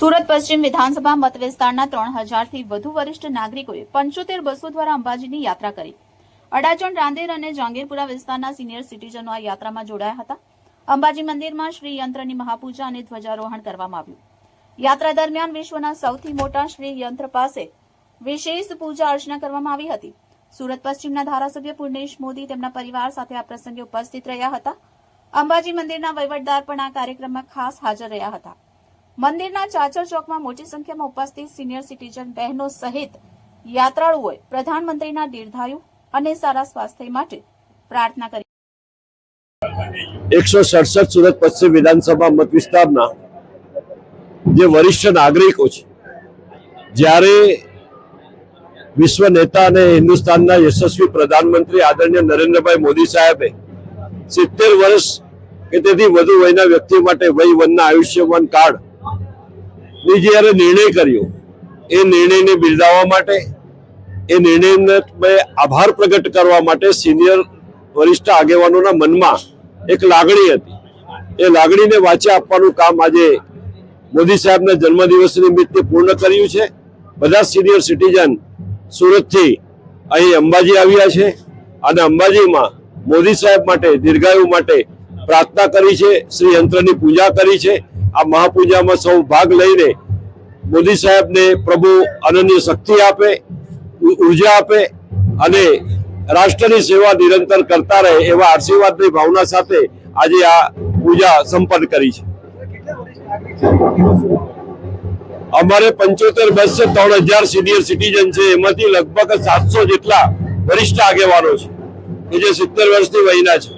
સુરત પશ્ચિમ વિધાનસભા મત વિસ્તારના 3000 થી વધુ વરિષ્ઠ નાગરિકોએ 75 બસો દ્વારા અંબાજીની યાત્રા કરી। અડાજણ, રાંદેર અને જહાંગીરપુરા વિસ્તારના સિનિયર સિટીઝનો આ યાત્રામાં જોડાયા હતા। અંબાજી મંદિરમાં શ્રી યંત્રની મહાપૂજા અને ધ્વજારોહણ કરવામાં આવ્યું। યાત્રા દરમિયાન વિશ્વના સૌથી મોટા શ્રી યંત્ર પાસે વિશેષ પૂજા અર્ચના કરવામાં આવી હતી। સુરત પશ્ચિમના ધારાસભ્ય પૂર્ણેશ મોદી તેમના પરિવાર સાથે આ પ્રસંગે ઉપસ્થિત રહ્યા હતા। અંબાજી મંદિરના વહીવટદાર પણ આ કાર્યક્રમમાં ખાસ હાજર રહ્યા હતા। મંદિરના ચાચર ચોકમાં મોટી સંખ્યામાં ઉપસ્થિત સિનિયર સિટીઝન બહેનો સહિત યાત્રાળુઓએ પ્રધાનમંત્રીના દીર્ઘાયુ અને સારા સ્વાસ્થ્ય માટે પ્રાર્થના કરી। 167 સુરત પશ્ચિમ વિધાનસભા મત વિસ્તારના જે વરિષ્ઠ નાગરિકો છે, જ્યારે વિશ્વ નેતા અને હિન્દુસ્તાનના યશસ્વી પ્રધાનમંત્રી આદરણીય નરેન્દ્રભાઈ મોદી સાહેબે 70 વર્ષ કે તેથી વધુ વયના વ્યક્તિ માટે વય વનના આયુષ્યમાન કાર્ડ ની જ્યારે નિર્ણય કર્યો, એ નિર્ણયને બિરદાવવા માટે, એ નિર્ણયને આભાર પ્રગટ કરવા માટે સિનિયર વરિષ્ઠ આગેવાનોના મનમાં એક લાગણી હતી। એ લાગણીને વાચા આપવાનું કામ આજે મોદી સાહેબના જન્મદિવસ નિમિત્તે પૂર્ણ કર્યું છે। બધા સિનિયર સિટીઝન સુરતથી અહીં અંબાજી આવ્યા છે અને અંબાજીમાં મોદી સાહેબ માટે દીર્ઘાયુ માટે પ્રાર્થના કરી છે, શ્રી યંત્રની પૂજા કરી છે। આ મહાપૂજામાં સૌ ભાગ લઈને મોદી સાહેબને પ્રભુ અનન્ય શક્તિ આપે, ઉર્જા આપે અને રાષ્ટ્રની સેવા નિરંતર કરતા રહે એવા આશીર્વાદની ભાવના સાથે આજે આ પૂજા સંપન્ન કરી છે। અમારે 75 બસ છે, 3000 સિનિયર સિટીઝન છે, એમાંથી લગભગ 700 જેટલા વરિષ્ઠ આગેવાનો છે કે જે 70 વર્ષની વયના છે।